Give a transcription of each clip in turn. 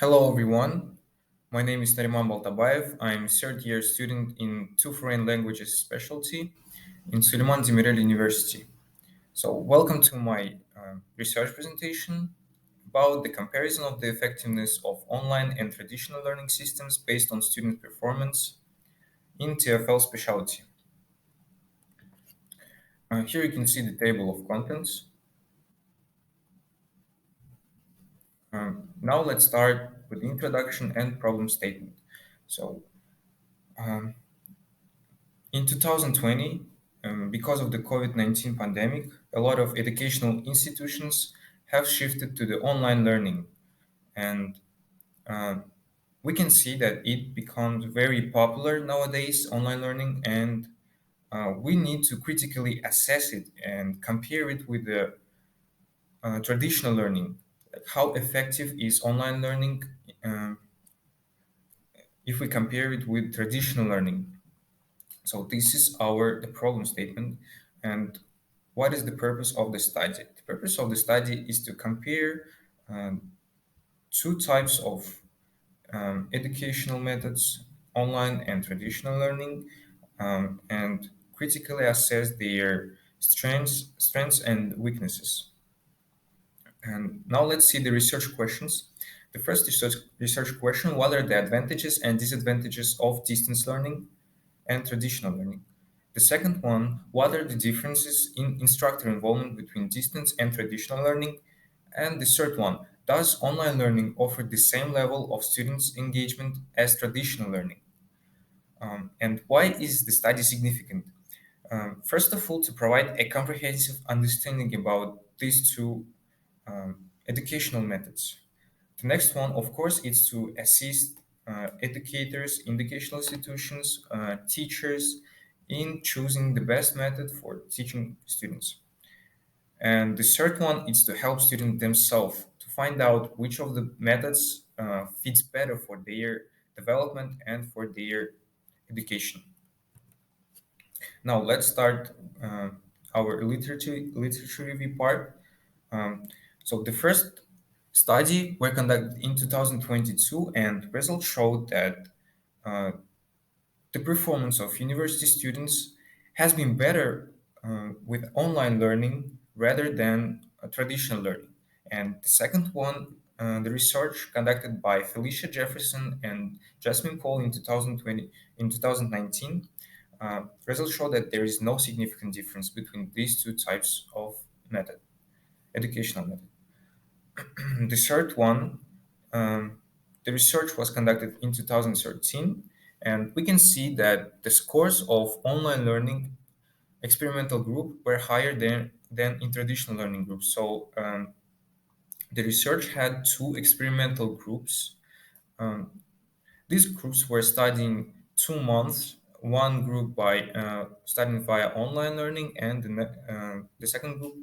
Hello, everyone. My name is Nariman Baltabayev. I'm third year student in two foreign languages specialty in Suleiman Demirel University. So, welcome to my research presentation about the comparison of the effectiveness of online and traditional learning systems based on student performance in TFL specialty. Here you can see the table of contents. Now let's start with the introduction and problem statement. So, um, In 2020, because of the COVID-19 pandemic, a lot of educational institutions have shifted to the online learning. And uh, we can see that it becomes very popular nowadays, online learning, and we need to critically assess it and compare it with the traditional learning. Like how effective is online learning if we compare it with traditional learning? So this is our the problem statement. And what is the purpose of the study? The purpose of the study is to compare um, two types of educational methods, online and traditional learning, and critically assess their strengths and weaknesses. And now let's see the research questions. The first research question: what are the advantages and disadvantages of distance learning and traditional learning? The second one: what are the differences in instructor involvement between distance and traditional learning? And the third one: does online learning offer the same level of students' engagement as traditional learning? And why is the study significant? First of all, to provide a comprehensive understanding about these two educational methods. The next one, of course, is to assist educators, educational institutions, teachers in choosing the best method for teaching students. And the third one is to help students themselves to find out which of the methods fits better for their development and for their education. Now let's start our literature review part. Um, so the first study were conducted in 2022, and results showed that uh, the performance of university students has been better with online learning rather than traditional learning. And the second one, the research conducted by Felicia Jefferson and Jasmine Paul in 2020 in 2019, results show that there is no significant difference between these two types of method, educational method. The third one, um, the research was conducted in 2013, and we can see that the scores of online learning experimental group were higher than in traditional learning groups. So the research had two experimental groups. Um, these groups were studying 2 months. One group by studying via online learning, and the second group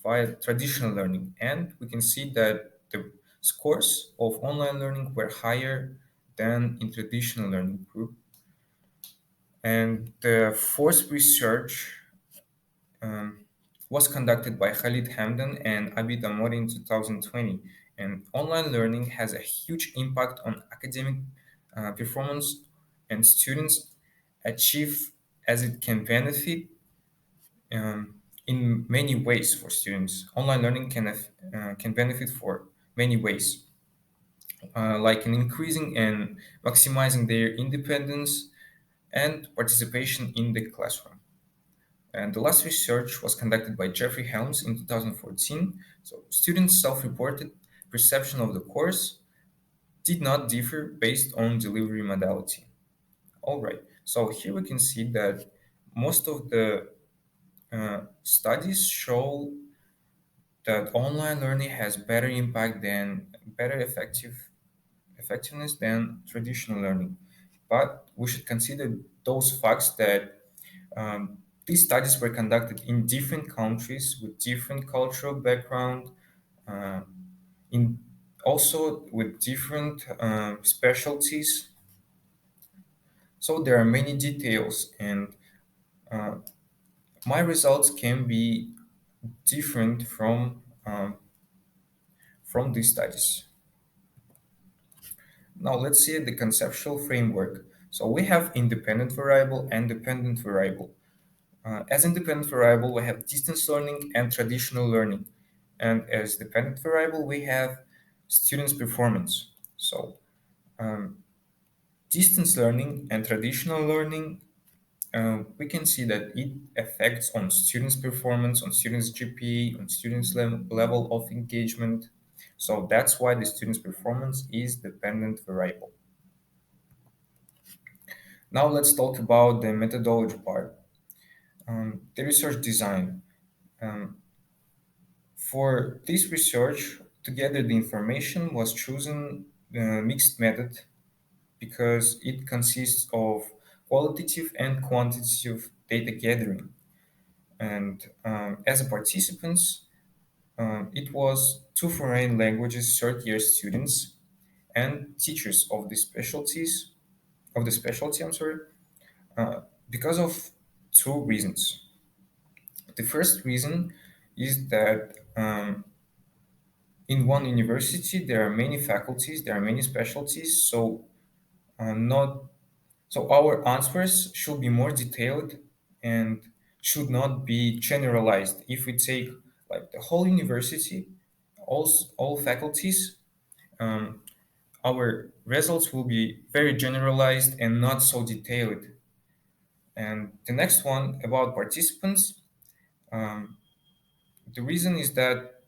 via traditional learning. And we can see that the scores of online learning were higher than in traditional learning group. And the fourth research um, was conducted by Khalid Hamdan and Abid Amori in 2020. And online learning has a huge impact on academic performance, and students achieve as it can benefit in many ways for students. Online learning can benefit for many ways, like in increasing and maximizing their independence and participation in the classroom. And the last research was conducted by Jeffrey Helms in 2014. So students' self-reported perception of the course did not differ based on delivery modality. All right. So here we can see that most of the studies show that online learning has better impact than better effectiveness than traditional learning. But we should consider those facts that these studies were conducted in different countries with different cultural background, uh, in also with different specialties. So there are many details, and uh, my results can be different from these studies. Now let's see the conceptual framework. So we have independent variable and dependent variable. As independent variable, we have distance learning and traditional learning. And as dependent variable, we have students' performance. So um, distance learning and traditional learning, we can see that it affects on students' performance, on students' GPA, on students' level of engagement. So that's why the students' performance is dependent variable. Now let's talk about the methodology part. The research design. Um, for this research, together the information was chosen mixed method because it consists of qualitative and quantitative data gathering. And as a participants, it was two foreign languages third year students and teachers of the specialties of the specialty. I'm sorry, because of two reasons. The first reason is that in one university there are many faculties, there are many specialties, so not so our answers should be more detailed and should not be generalized. If we take like the whole university, all faculties, um, our results will be very generalized and not so detailed. And the next one about participants, um, the reason is that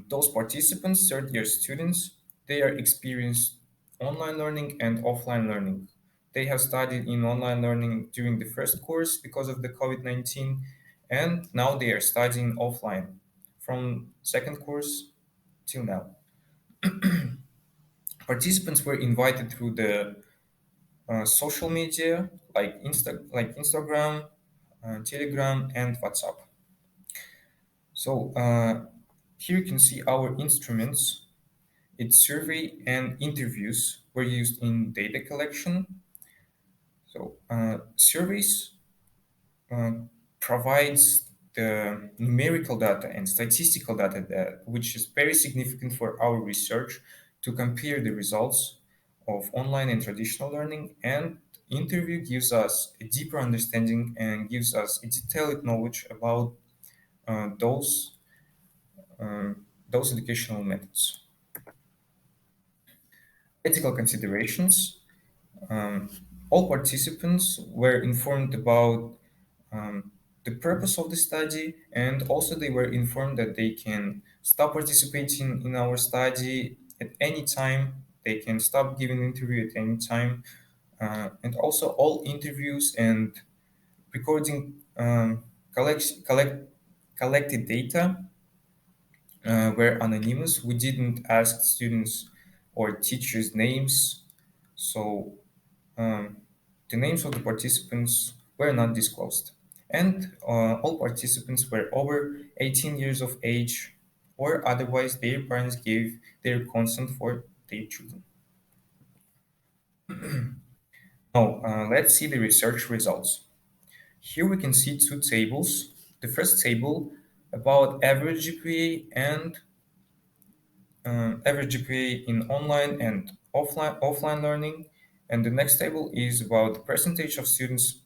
those participants, third year students, they are experienced online learning and offline learning. They have studied in online learning during the first course because of the COVID-19, and now they are studying offline from second course till now. Participants were invited through the social media like Instagram, Telegram, and WhatsApp. So here you can see our instruments. Its survey and interviews were used in data collection. So surveys uh, provides the numerical data and statistical data which is very significant for our research to compare the results of online and traditional learning. And interview gives us a deeper understanding and gives us a detailed knowledge about uh, those those educational methods. Ethical considerations. Um, all participants were informed about um, the purpose of the study, and also they were informed that they can stop participating in our study at any time. They can stop giving interview at any time, and also all interviews and recording collected data were anonymous. We didn't ask students or teachers' names, so um, the names of the participants were not disclosed. And all participants were over 18 years of age, or otherwise their parents gave their consent for their children. Now, let's see the research results. Here we can see two tables. The first table about average GPA and average GPA in online and offline learning, and the next table is about the percentage of students'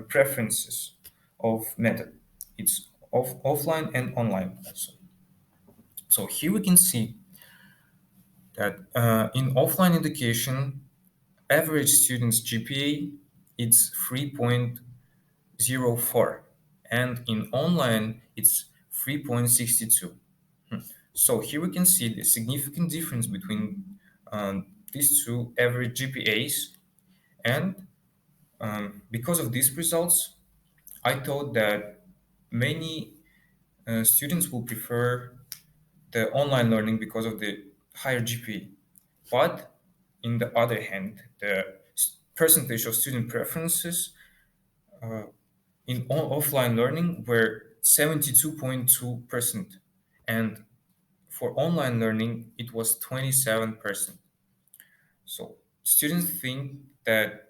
preferences of method. It's offline and online also. So here we can see that in offline education, average students' GPA it's 3.04, and in online it's 3.62. So here we can see the significant difference between these two average GPAs, and because of these results, I thought that many students will prefer the online learning because of the higher GPA. But in the other hand, the percentage of student preferences in offline learning were 72.2%, and for online learning it was 27%. So students think that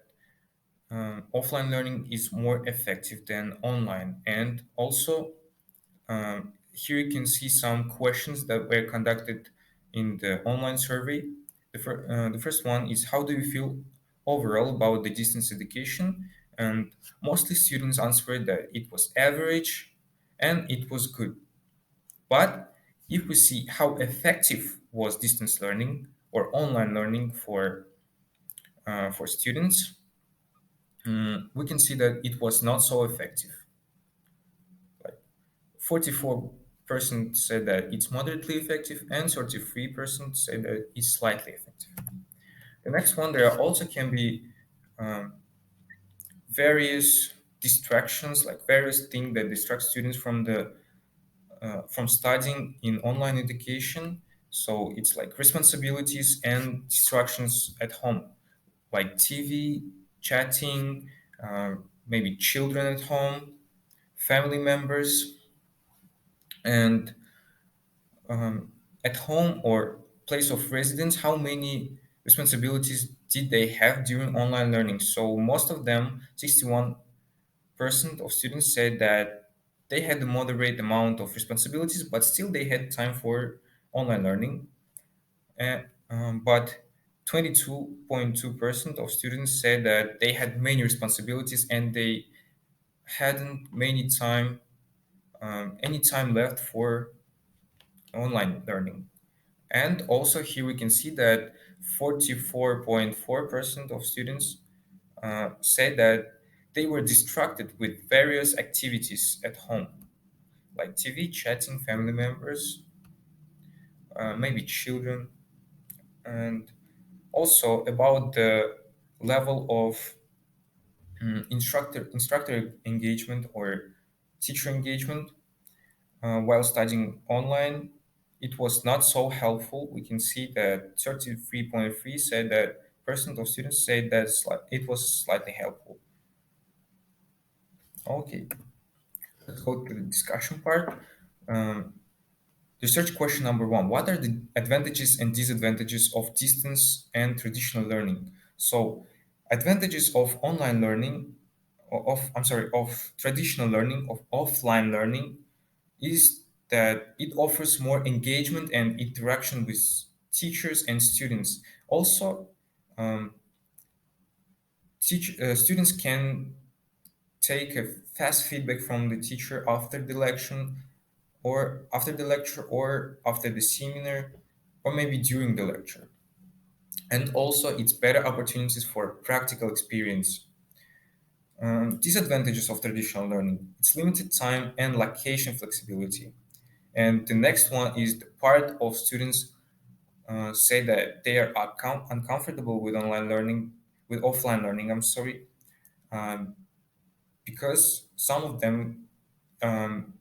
offline learning is more effective than online. And also, here you can see some questions that were conducted in the online survey. The first one is how do you feel overall about the distance education? And mostly students answered that it was average and it was good. But if we see how effective was distance learning or online learning for students, we can see that it was not so effective. Like 44% said that it's moderately effective, and 33% said that it's slightly effective. The next one, there also can be um, various distractions, like various things that distract students from studying in online education. So it's like responsibilities and distractions at home, like TV, chatting, maybe children at home, family members, and at home or place of residence, how many responsibilities did they have during online learning? So most of them, 61% of students said that they had a moderate amount of responsibilities, but still they had time for online learning. But 22.2% of students said that they had many responsibilities and they hadn't any time left for online learning. And also here we can see that 44.4% of students say that they were distracted with various activities at home, like TV, chatting, family members, maybe children, and also about the level of instructor engagement or teacher engagement while studying online. It was not so helpful. We can see that 33.3 said that percent of students said that it was slightly helpful. Okay, let's go to the discussion part. Um, Research question number one: what are the advantages and disadvantages of distance and traditional learning? So, advantages of online learning, of traditional learning, of offline learning, is that it offers more engagement and interaction with teachers and students. Also, um, students can take a fast feedback from the teacher after the lecture, or after the seminar, or maybe during the lecture. And also, it's better opportunities for practical experience. Disadvantages of traditional learning: it's limited time and location flexibility. And the next one is the part of students say that they are uncomfortable with online learning, with offline learning. I'm sorry, um, because some of them um,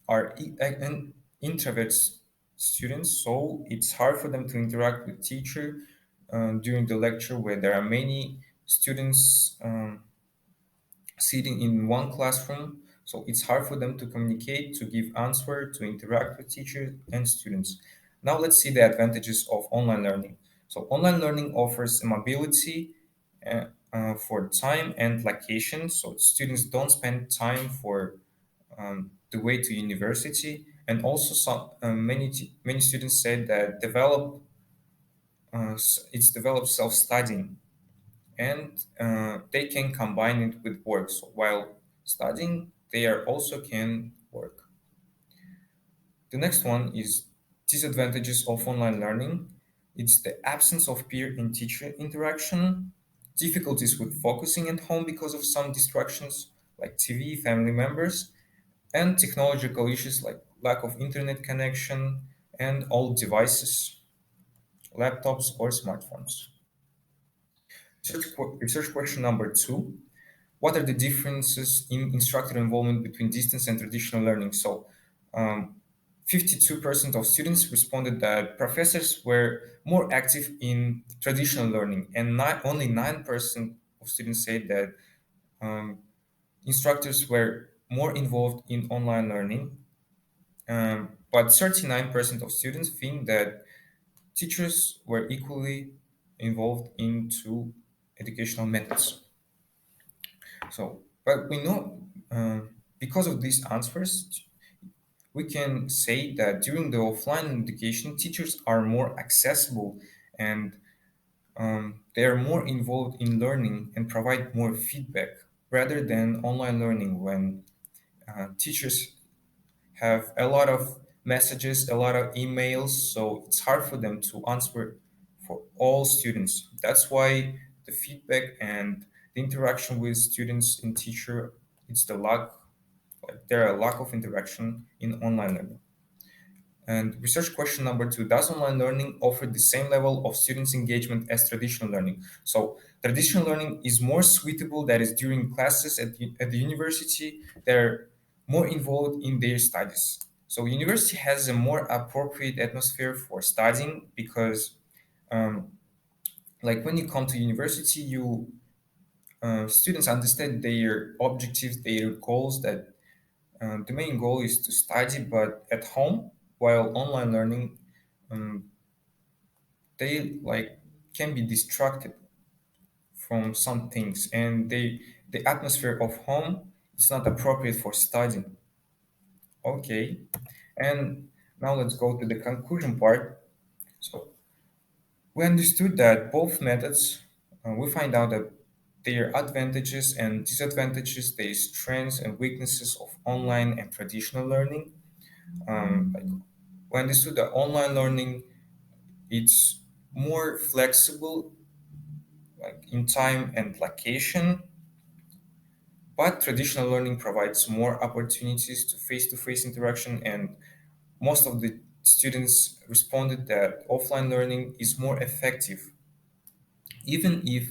are an introverts students, so it's hard for them to interact with teacher during the lecture where there are many students sitting in one classroom. So it's hard for them to communicate, to give answer, to interact with teachers and students. Now let's see the advantages of online learning. So online learning offers mobility for time and location. So students don't spend time for the way to university. And also many students said that it's developed self-studying, and they can combine it with work. So while studying, they are also can work. The next one is disadvantages of online learning. It's the absence of peer and teacher interaction, difficulties with focusing at home because of some distractions like TV, family members, and technological issues like lack of internet connection and old devices, laptops or smartphones. Research question number two: what are the differences in instructor involvement between distance and traditional learning? So, 52% of students responded that professors were more active in traditional learning, and only 9% of students said that um, instructors were more involved in online learning. But 39% of students think that teachers were equally involved into educational methods. So, but we know because of these answers, we can say that during the offline education, teachers are more accessible and they are more involved in learning and provide more feedback rather than online learning when teachers have a lot of messages, a lot of emails, so it's hard for them to answer for all students. That's why the feedback and the interaction with students and teacher, it's the lack, like there are a lack of interaction in online learning. And research question number two, does online learning offer the same level of students' engagement as traditional learning? So traditional learning is more suitable, that is during classes at the university, they're more involved in their studies. So university has a more appropriate atmosphere for studying because um, like when you come to university, you students understand their objectives, their goals, that the main goal is to study, but at home, while online learning, um, they like can be distracted from some things, and the atmosphere of home is not appropriate for studying. Okay, and now let's go to the conclusion part. So we understood that both methods, we find out that their advantages and disadvantages, their strengths and weaknesses of online and traditional learning. Like we understood that online learning, it's more flexible, like in time and location, but traditional learning provides more opportunities to face interaction, and most of the students responded that offline learning is more effective, even if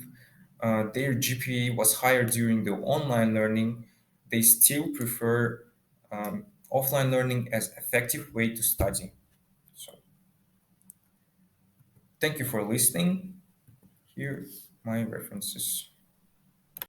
their GPA was higher during the online learning. They still prefer offline learning as effective way to study. So thank you for listening. Here my references.